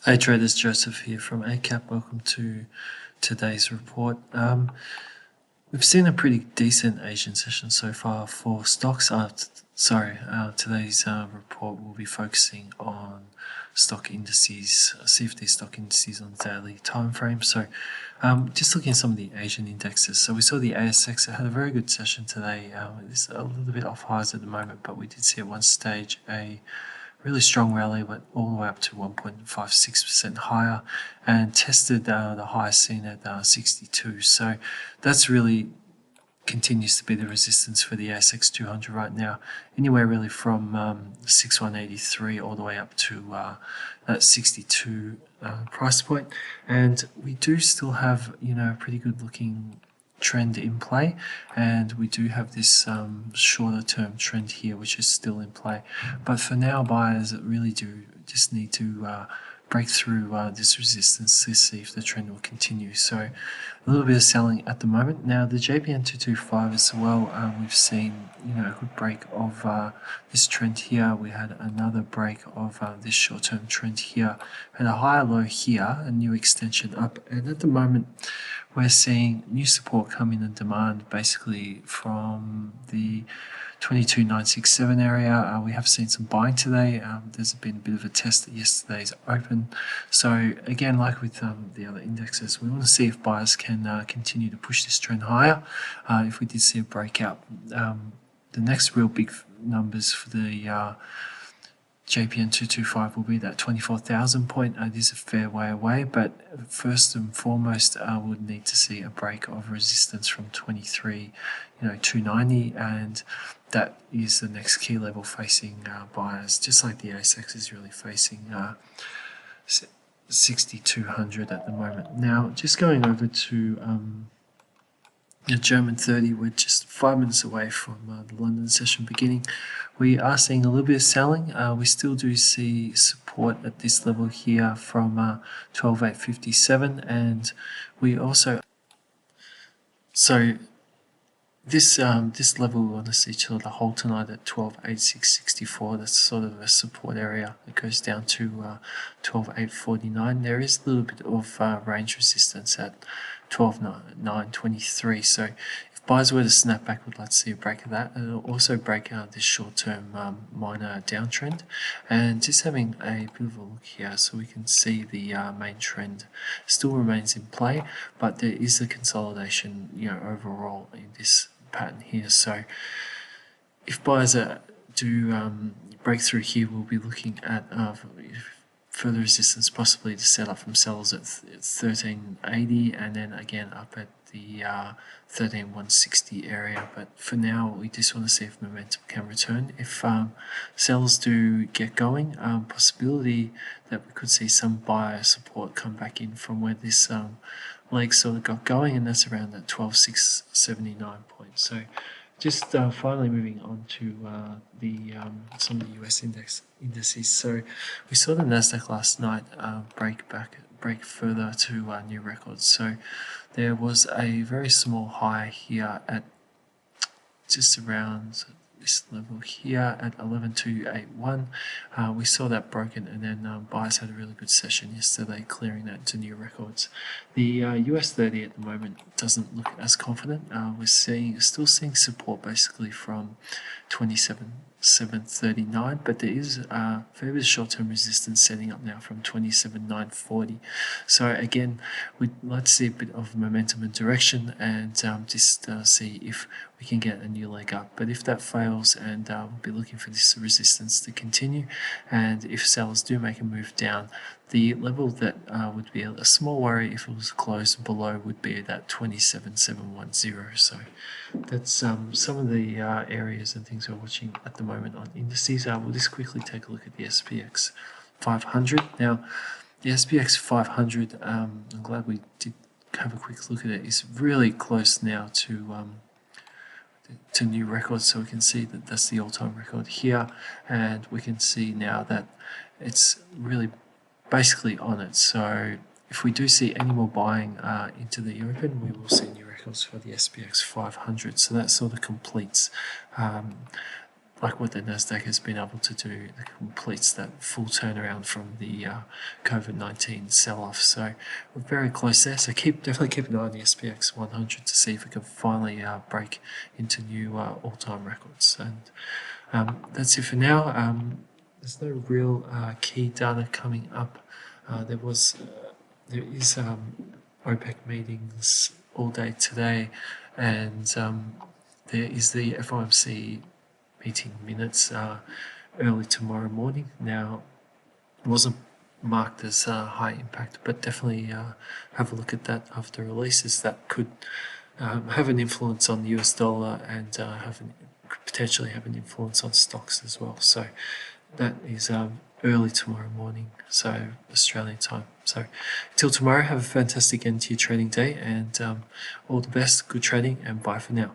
Hey traders, Joseph here from Eightcap. Welcome to today's report. We've seen a pretty decent Asian session so far for stocks. Today's report will be focusing on stock indices, CFD stock indices on daily time frame. So just looking at some of the Asian indexes. So we saw the ASX had a very good session today. It's a little bit off highs at the moment, but we did see at one stage a really strong rally, went all the way up to 1.56% higher and tested the high seen at 62. So that's really continues to be the resistance for the ASX 200 right now, anywhere really from 6183 all the way up to that 62 price point. And we do still have, a pretty good looking trend in play, and we do have this shorter term trend here which is still in play, but for now buyers really do just need to break through this resistance to see if the trend will continue. So a little bit of selling at the moment. Now the JPN 225 as well, we've seen a good break of this trend here. We had another break of this short-term trend here, and a higher low here, a new extension up, and at the moment we're seeing new support come in and demand basically from the 22,967 area. We have seen some buying today. There's been a bit of a test at yesterday's open. So again, like with the other indexes, we want to see if buyers can continue to push this trend higher. If we did see a breakout, the next real big numbers for the JPN 225 will be that 24,000 point. It is a fair way away, but first and foremost, would need to see a break of resistance from 23,290, and that is the next key level facing buyers, just like the ASX is really facing 6,200 at the moment. Now, just going over to the German 30, we're just 5 minutes away from the London session beginning. We are seeing a little bit of selling. We still do see support at this level here from 12,857, and we also this level we want to see till the whole tonight at 12,864. That's sort of a support area. It goes down to 12,849. There is a little bit of range resistance at 12,923. So if buyers were to snap back, we'd like to see a break of that. It'll also break out this short-term minor downtrend, and just having a bit of a look here so we can see the main trend still remains in play, but there is a consolidation overall in this pattern here. So if buyers do break through here, we'll be looking at further resistance possibly to set up from sellers at 1380, and then again up at the 13,160 area. But for now, we just want to see if momentum can return. If sellers do get going, possibility that we could see some buyer support come back in from where this leg sort of got going, and that's around that 12,679 point. So just finally moving on to some of the US indices. So we saw the Nasdaq last night break further to new records. So there was a very small high here at just around this level here at 11,281. We saw that broken, and then buyers had a really good session yesterday, clearing that to new records. The US 30 at the moment doesn't look as confident. We're still seeing support basically from 27,739, but there is a fair bit of short-term resistance setting up now from 27,940. So again, we'd like to see a bit of momentum and direction, and just see if we can get a new leg up. But if that fails, and we'll be looking for this resistance to continue, and if sellers do make a move down, the level that would be a small worry if it was closed below would be that 27,710. So that's some of the areas and things we're watching at the moment on indices. We'll just quickly take a look at the SPX 500. Now, the SPX 500, I'm glad we did have a quick look at it, is really close now to new records. So we can see that that's the all-time record here, and we can see now that it's really basically on it. So if we do see any more buying into the open, we will see new records for the SPX 500. So that sort of completes like what the Nasdaq has been able to do, it completes that full turnaround from the COVID-19 sell-off. So we're very close there. So definitely keep an eye on the SPX 100 to see if it can finally break into new all-time records. And that's it for now. There's no real key data coming up. There is OPEC meetings all day today, and there is the FOMC meeting minutes early tomorrow morning. Now, it wasn't marked as high impact, but definitely have a look at that after releases. That could have an influence on the US dollar and could potentially have an influence on stocks as well. So that is early tomorrow morning, so Australian time. So until tomorrow, have a fantastic end to your trading day, and all the best, good trading, and bye for now.